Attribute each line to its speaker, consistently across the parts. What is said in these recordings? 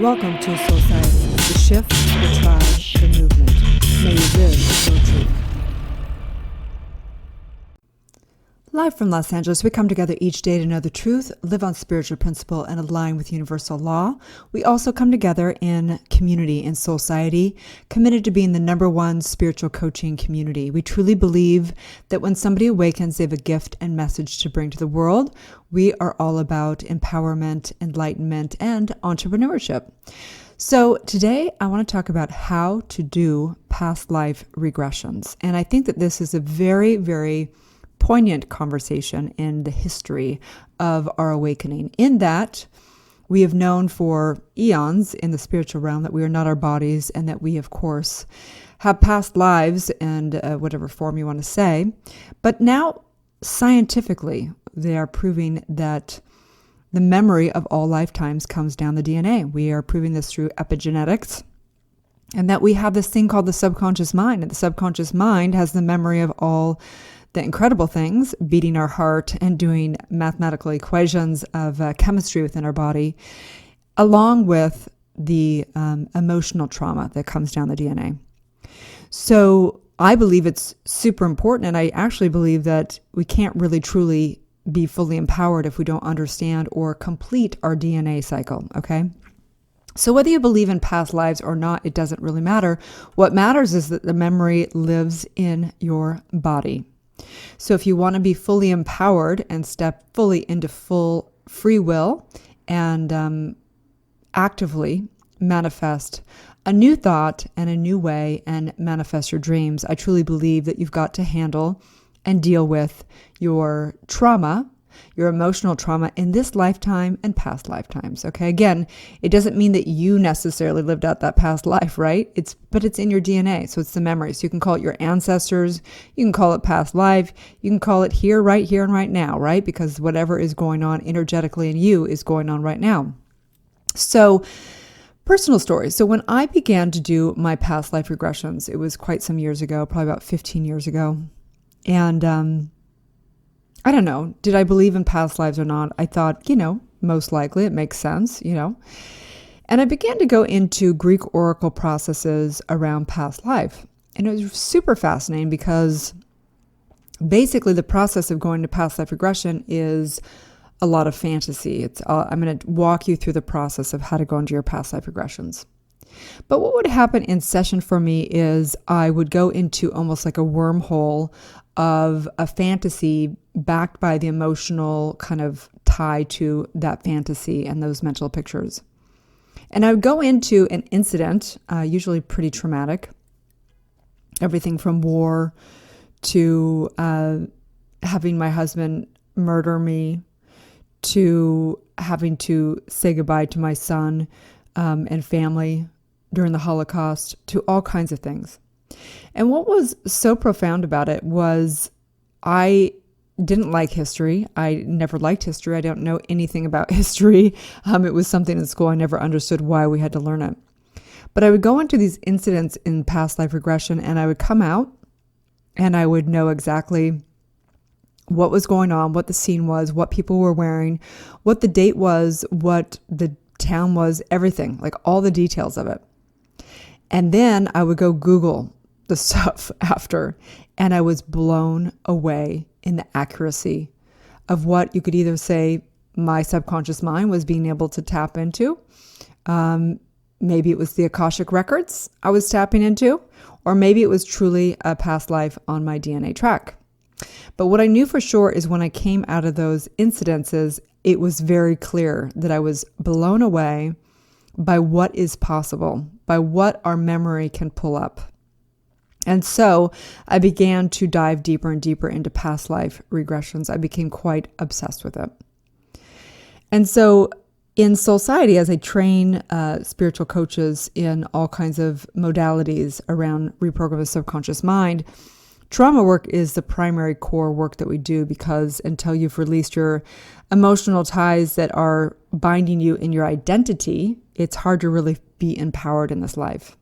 Speaker 1: Welcome to Soulciete, the shift, the tribe, the movement. May you live your truth. Live from Los Angeles, we come together each day to know the truth, live on spiritual principle, and align with universal law. We also come together in community in Soulciete, committed to being the #1 spiritual coaching community. We truly believe that when somebody awakens, they have a gift and message to bring to the world. We are all about empowerment, enlightenment, and entrepreneurship. So today I want to talk about how to do past life regressions. And I think that this is a very, very poignant conversation in the history of our awakening, in that we have known for eons in the spiritual realm that we are not our bodies, and that we, of course, have past lives and whatever form you want to say. But now, scientifically, they are proving that the memory of all lifetimes comes down the DNA. We are proving this through epigenetics, and that we have this thing called the subconscious mind. And the subconscious mind has the memory of all the incredible things, beating our heart and doing mathematical equations of chemistry within our body, along with the emotional trauma that comes down the DNA. So I believe it's super important, and I actually believe that we can't really truly be fully empowered if we don't understand or complete our DNA cycle, okay? So whether you believe in past lives or not, it doesn't really matter. What matters is that the memory lives in your body. So if you want to be fully empowered and step fully into full free will and actively manifest a new thought and a new way and manifest your dreams, I truly believe that you've got to handle and deal with your trauma, your emotional trauma in this lifetime and past lifetimes. Okay. Again, it doesn't mean that you necessarily lived out that past life, right? But it's in your DNA. So it's the memory. So you can call it your ancestors. You can call it past life. You can call it right here and right now, right? Because whatever is going on energetically in you is going on right now. So personal story. So when I began to do my past life regressions, it was quite some years ago, probably about 15 years ago. And, I don't know, did I believe in past lives or not? I thought, most likely it makes sense, And I began to go into Greek oracle processes around past life. And it was super fascinating because basically the process of going to past life regression is a lot of fantasy. I'm going to walk you through the process of how to go into your past life regressions. But what would happen in session for me is I would go into almost like a wormhole of a fantasy backed by the emotional kind of tie to that fantasy and those mental pictures. And I would go into an incident, usually pretty traumatic, everything from war to having my husband murder me, to having to say goodbye to my son and family during the Holocaust, to all kinds of things. And what was so profound about it was I didn't like history. I never liked history. I don't know anything about history. It was something in school. I never understood why we had to learn it. But I would go into these incidents in past life regression, and I would come out and I would know exactly what was going on, what the scene was, what people were wearing, what the date was, what the town was, everything, like all the details of it. And then I would go Google the stuff after, and I was blown away in the accuracy of what you could either say my subconscious mind was being able to tap into. Maybe it was the Akashic records I was tapping into, or maybe it was truly a past life on my DNA track. But what I knew for sure is when I came out of those incidences, it was very clear that I was blown away by what is possible, by what our memory can pull up. And so I began to dive deeper and deeper into past life regressions. I became quite obsessed with it. And so in Soulciete, as I train spiritual coaches in all kinds of modalities around reprogramming the subconscious mind, trauma work is the primary core work that we do, because until you've released your emotional ties that are binding you in your identity, it's hard to really be empowered in this life.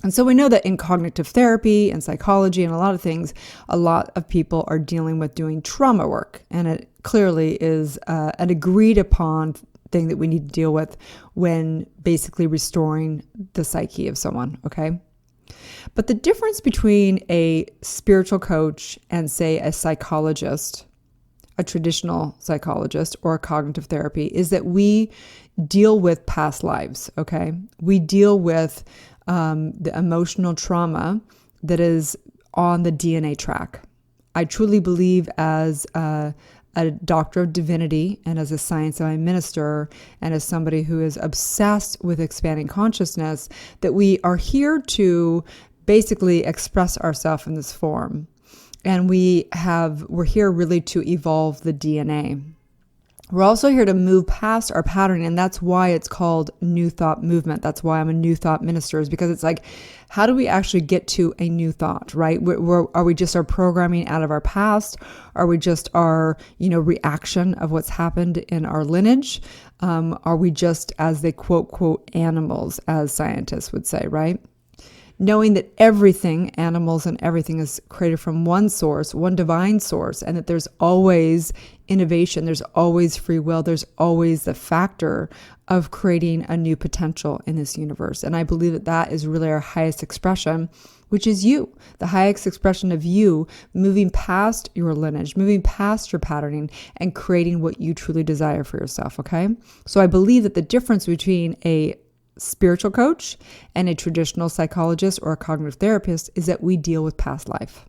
Speaker 1: And so we know that in cognitive therapy and psychology and a lot of things, a lot of people are dealing with doing trauma work. And it clearly is an agreed upon thing that we need to deal with when basically restoring the psyche of someone, okay? But the difference between a spiritual coach and, say, a psychologist, a traditional psychologist or a cognitive therapy, is that we deal with past lives, okay? We deal with the emotional trauma that is on the DNA track. I truly believe, as a doctor of divinity and as a science minister and as somebody who is obsessed with expanding consciousness, that we are here to basically express ourselves in this form. And we're here really to evolve the DNA. We're also here to move past our pattern, and that's why it's called New Thought Movement. That's why I'm a New Thought minister, is because it's like, how do we actually get to a new thought, right? Are we just our programming out of our past? Are we just our, reaction of what's happened in our lineage? Are we just, as they quote, animals, as scientists would say, right? Knowing that everything, animals and everything, is created from one source, one divine source, and that there's always innovation, there's always free will, there's always the factor of creating a new potential in this universe. And I believe that that is really our highest expression, which is you, the highest expression of you, moving past your lineage, moving past your patterning, and creating what you truly desire for yourself, okay? So I believe that the difference between a spiritual coach and a traditional psychologist or a cognitive therapist is that we deal with past life.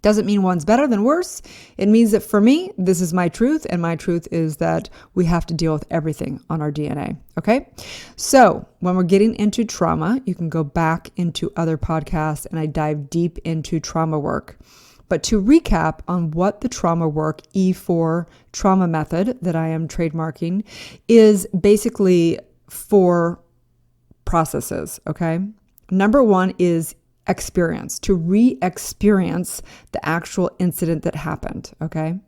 Speaker 1: Doesn't mean one's better than worse. It means that for me, this is my truth, and my truth is that we have to deal with everything on our DNA, okay? So when we're getting into trauma, you can go back into other podcasts and I dive deep into trauma work. But to recap on what the trauma work E4 trauma method that I am trademarking is, basically 4 processes, okay? Number 1 is experience, to re-experience the actual incident that happened, okay?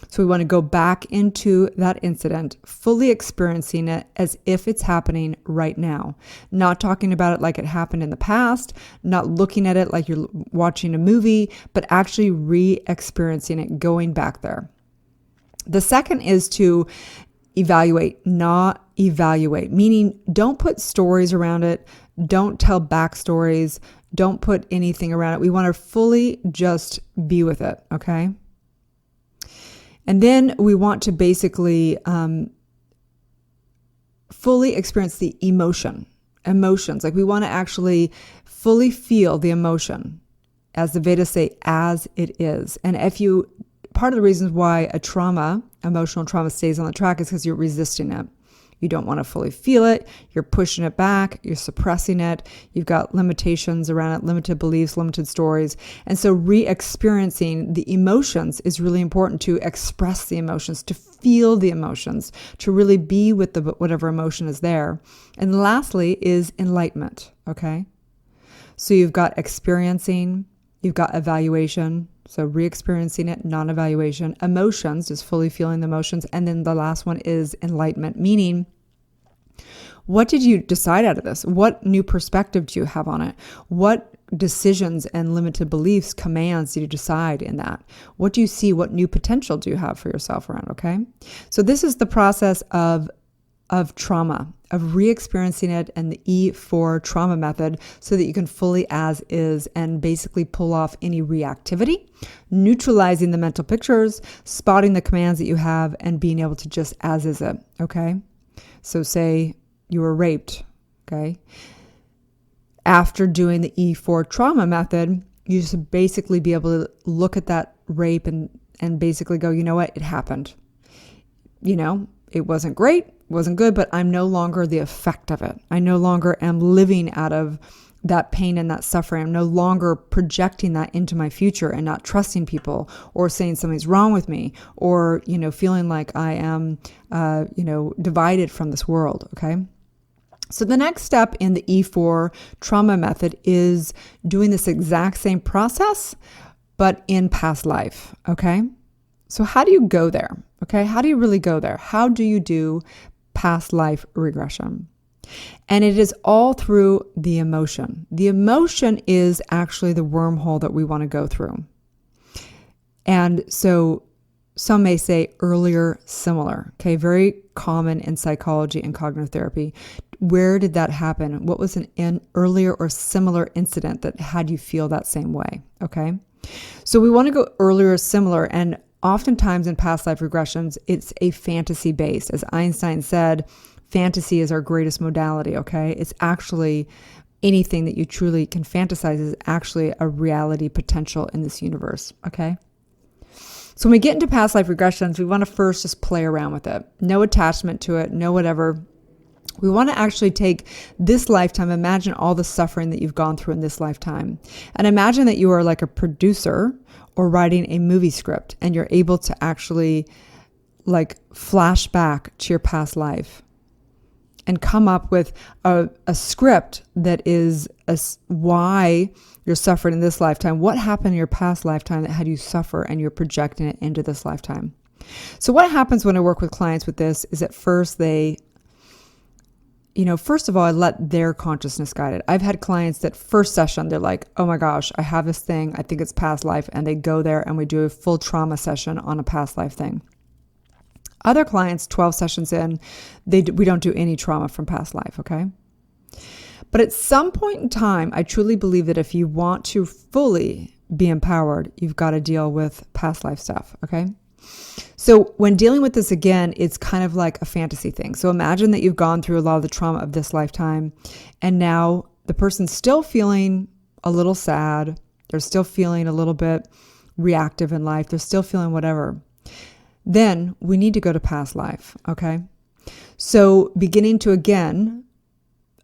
Speaker 1: So we want to go back into that incident, fully experiencing it as if it's happening right now. Not talking about it like it happened in the past, not looking at it like you're watching a movie, but actually re-experiencing it, going back there. The second is to evaluate, not evaluate, meaning don't put stories around it. Don't tell backstories. Don't put anything around it. We want to fully just be with it, okay? And then we want to basically fully experience the emotions. Like, we want to actually fully feel the emotion, as the Vedas say, as it is. And part of the reasons why emotional trauma stays on the track is because you're resisting it. You don't want to fully feel it. You're pushing it back. You're suppressing it. You've got limitations around it, limited beliefs, limited stories. And so re-experiencing the emotions is really important, to express the emotions, to feel the emotions, to really be with whatever emotion is there. And lastly is enlightenment, okay? So you've got experiencing, you've got evaluation, so re-experiencing it, non-evaluation, emotions, just fully feeling the emotions. And then the last one is enlightenment, meaning, what did you decide out of this? What new perspective do you have on it? What decisions and limited beliefs, commands did you decide in that? What do you see? What new potential do you have for yourself around, okay? So this is the process of trauma, of re-experiencing it, and the E4 trauma method, so that you can fully as is and basically pull off any reactivity, neutralizing the mental pictures, spotting the commands that you have, and being able to just as is it, okay? So say you were raped, okay? After doing the E4 trauma method, you just basically be able to look at that rape and basically go, you know what, it happened. It wasn't great, wasn't good, but I'm no longer the effect of it. I no longer am living out of that pain and that suffering. I'm no longer projecting that into my future and not trusting people, or saying something's wrong with me, or, feeling like I am, divided from this world. Okay. So the next step in the E4 trauma method is doing this exact same process, but in past life. Okay. So how do you go there? Okay. How do you really go there? How do you do past life regression? And it is all through the emotion. The emotion is actually the wormhole that we want to go through. And so some may say earlier similar. Okay, very common in psychology and cognitive therapy. Where did that happen? What was an earlier or similar incident that had you feel that same way? Okay, so we want to go earlier or similar, and oftentimes in past life regressions, it's a fantasy based. As Einstein said, fantasy is our greatest modality. Okay, it's actually anything that you truly can fantasize is actually a reality potential in this universe. Okay. So when we get into past life regressions, we want to first just play around with it. No attachment to it, no whatever. We want to actually take this lifetime, imagine all the suffering that you've gone through in this lifetime. And imagine that you are like a producer or writing a movie script, and you're able to actually like flash back to your past life and come up with a script that is why you're suffering in this lifetime. What happened in your past lifetime that had you suffer, and you're projecting it into this lifetime? So what happens when I work with clients with this is at first they, first of all, I let their consciousness guide it. I've had clients that first session, they're like, oh my gosh, I have this thing. I think it's past life. And they go there and we do a full trauma session on a past life thing. Other clients, 12 sessions in, we don't do any trauma from past life, okay? But at some point in time, I truly believe that if you want to fully be empowered, you've got to deal with past life stuff, okay? So when dealing with this again, it's kind of like a fantasy thing. So imagine that you've gone through a lot of the trauma of this lifetime, and now the person's still feeling a little sad. They're still feeling a little bit reactive in life. They're still feeling whatever. Then we need to go to past life, okay? So beginning to again,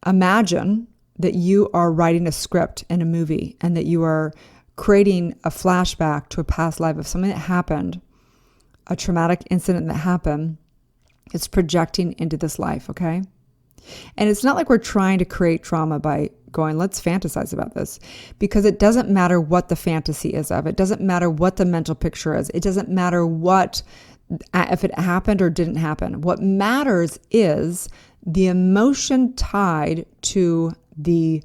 Speaker 1: imagine that you are writing a script in a movie and that you are creating a flashback to a past life of something that happened, a traumatic incident that happened. It's projecting into this life, okay? And it's not like we're trying to create trauma by going, let's fantasize about this, because it doesn't matter what the fantasy is of. It doesn't matter what the mental picture is. It doesn't matter if it happened or didn't happen. What matters is the emotion tied to the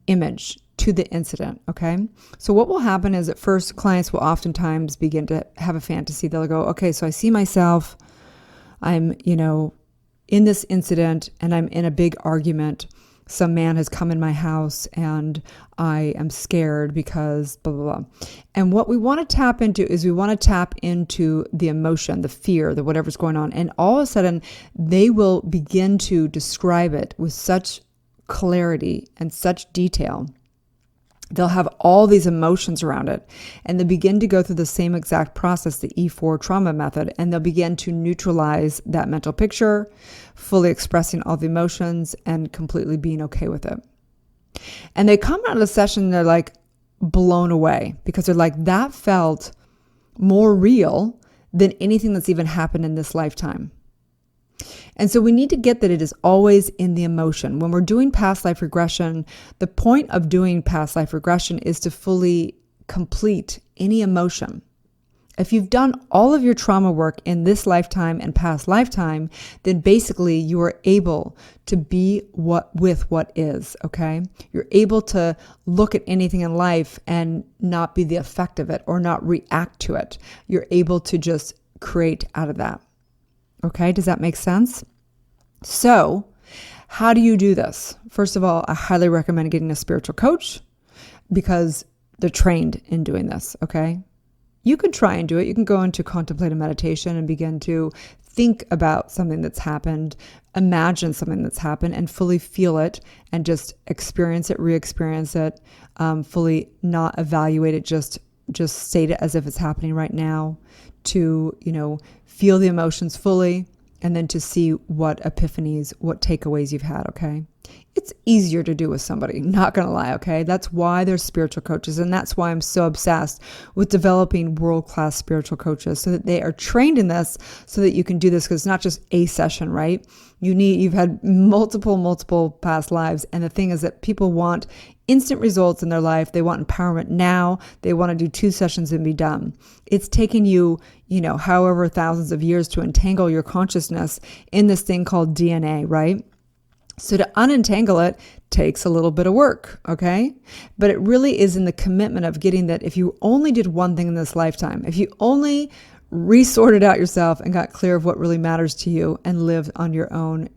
Speaker 1: image, to the incident, okay? So what will happen is at first clients will oftentimes begin to have a fantasy. They'll go, okay, so I see myself, I'm, in this incident and I'm in a big argument. Some man has come in my house and I am scared because blah, blah, blah. And what we want to tap into is we want to tap into the emotion, the fear, the whatever's going on. And all of a sudden they will begin to describe it with such clarity and such detail. They'll have all these emotions around it, and they begin to go through the same exact process, the E4 trauma method, and they'll begin to neutralize that mental picture, fully expressing all the emotions and completely being okay with it. And they come out of the session and they're like blown away, because they're like, that felt more real than anything that's even happened in this lifetime. And so we need to get that it is always in the emotion. When we're doing past life regression, the point of doing past life regression is to fully complete any emotion. If you've done all of your trauma work in this lifetime and past lifetime, then basically you are able to be with what is, okay? You're able to look at anything in life and not be the effect of it or not react to it. You're able to just create out of that. Okay, does that make sense? So, how do you do this? First of all, I highly recommend getting a spiritual coach because they're trained in doing this, okay? You can try and do it. You can go into contemplative meditation and begin to think about something that's happened, imagine something that's happened, and fully feel it and just experience it, re-experience it, fully not evaluate it, just state it as if it's happening right now, to, feel the emotions fully, and then to see what epiphanies, what takeaways you've had, okay? It's easier to do with somebody, not going to lie, okay? That's why there's spiritual coaches, and that's why I'm so obsessed with developing world-class spiritual coaches so that they are trained in this so that you can do this, because it's not just a session, right? You've had multiple past lives, and the thing is that people want instant results in their life. They want empowerment now. They want to do 2 sessions and be done. It's taken you, however thousands of years to entangle your consciousness in this thing called DNA, right? So to unentangle it takes a little bit of work, okay? But it really is in the commitment of getting that if you only did one thing in this lifetime, if you only resorted out yourself and got clear of what really matters to you and lived on your own,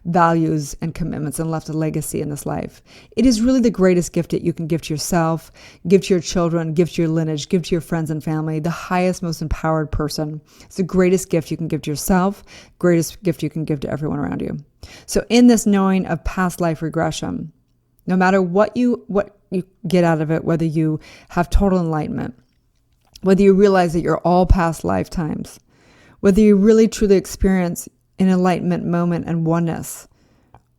Speaker 1: values and commitments and left a legacy in this life. It is really the greatest gift that you can give to yourself, give to your children, give to your lineage, give to your friends and family, the highest, most empowered person. It's the greatest gift you can give to yourself, greatest gift you can give to everyone around you. So in this knowing of past life regression, no matter what you get out of it, whether you have total enlightenment, whether you realize that you're all past lifetimes, whether you really truly experience an enlightenment moment and oneness,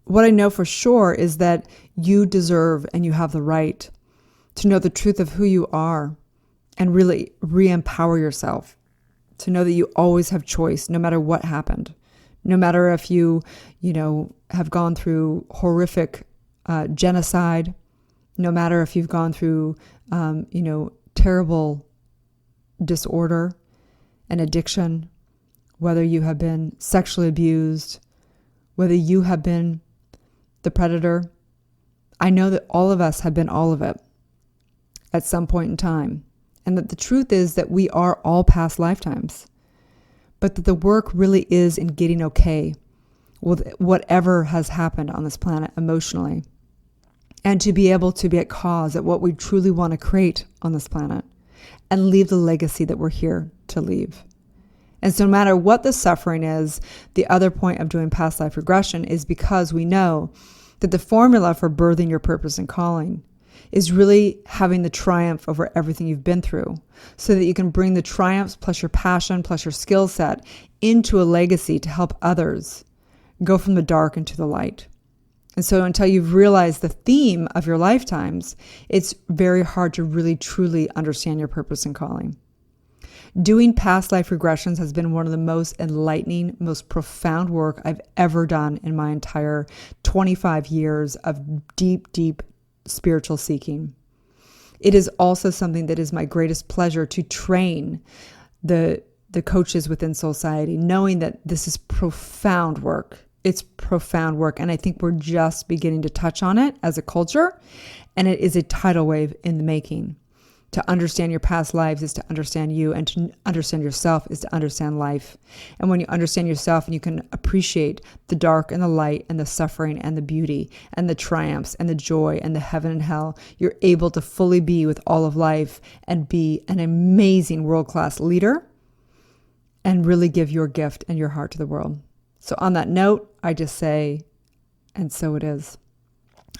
Speaker 1: what I know for sure is that you deserve and you have the right to know the truth of who you are and really re-empower yourself, to know that you always have choice no matter what happened, no matter if you have gone through horrific genocide, no matter if you've gone through, terrible disorder and addiction, whether you have been sexually abused, whether you have been the predator. I know that all of us have been all of it at some point in time. And that the truth is that we are all past lifetimes. But that the work really is in getting okay with whatever has happened on this planet emotionally. And to be able to be at cause at what we truly want to create on this planet. And leave the legacy that we're here to leave. And so no matter what the suffering is, the other point of doing past life regression is because we know that the formula for birthing your purpose and calling is really having the triumph over everything you've been through so that you can bring the triumphs plus your passion plus your skill set into a legacy to help others go from the dark into the light. And so until you've realized the theme of your lifetimes, it's very hard to really truly understand your purpose and calling. Doing past life regressions has been one of the most enlightening, most profound work I've ever done in my entire 25 years of deep, deep spiritual seeking. It is also something that is my greatest pleasure to train the coaches within Soulciete, knowing that this is profound work. It's profound work. And I think we're just beginning to touch on it as a culture. And it is a tidal wave in the making. To understand your past lives is to understand you, and to understand yourself is to understand life. And when you understand yourself and you can appreciate the dark and the light and the suffering and the beauty and the triumphs and the joy and the heaven and hell, you're able to fully be with all of life and be an amazing world-class leader and really give your gift and your heart to the world. So on that note, I just say, and so it is.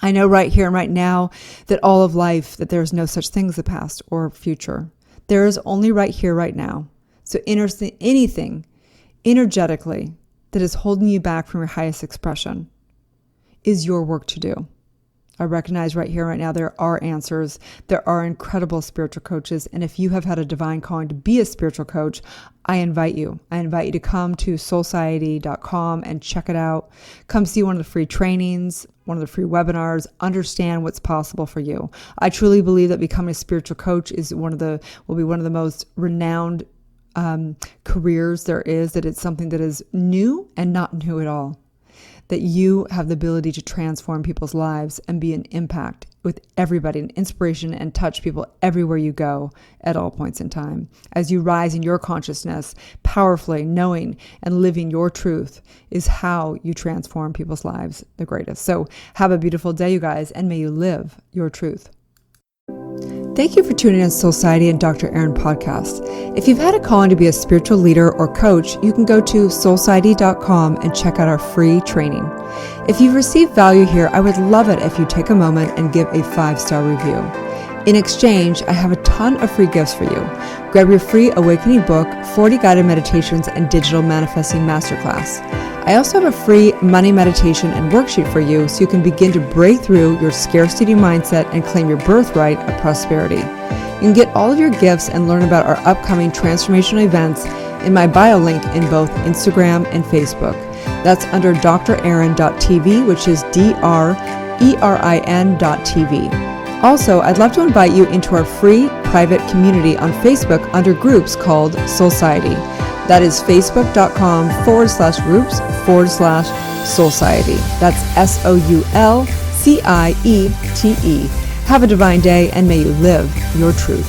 Speaker 1: I know right here and right now that all of life, that there is no such thing as the past or future. There is only right here, right now. So anything energetically that is holding you back from your highest expression is your work to do. I recognize right here, right now, there are answers. There are incredible spiritual coaches. And if you have had a divine calling to be a spiritual coach, I invite you. I invite you to come to soulciete.com and check it out. Come see one of the free trainings, one of the free webinars, understand what's possible for you. I truly believe that becoming a spiritual coach is will be one of the most renowned careers there is, that it's something that is new and not new at all. That you have the ability to transform people's lives and be an impact with everybody, an inspiration, and touch people everywhere you go at all points in time. As you rise in your consciousness, powerfully knowing and living your truth is how you transform people's lives the greatest. So have a beautiful day, you guys, and may you live your truth. Thank you for tuning in to Soulciete and Dr. Erin podcast. If you've had a calling to be a spiritual leader or coach, you can go to soulciete.com and check out our free training. If you've received value here, I would love it if you take a moment and give a 5-star review. In exchange, I have a ton of free gifts for you. Grab your free awakening book, 40 guided meditations, and digital manifesting masterclass. I also have a free money meditation and worksheet for you so you can begin to break through your scarcity mindset and claim your birthright of prosperity. You can get all of your gifts and learn about our upcoming transformational events in my bio link in both Instagram and Facebook. That's under drerin.tv, which is DRERIN.tv. Also, I'd love to invite you into our free private community on Facebook under groups called Soulciete. That is facebook.com/groups/Soulciete. That's SOULCIETE. Have a divine day and may you live your truth.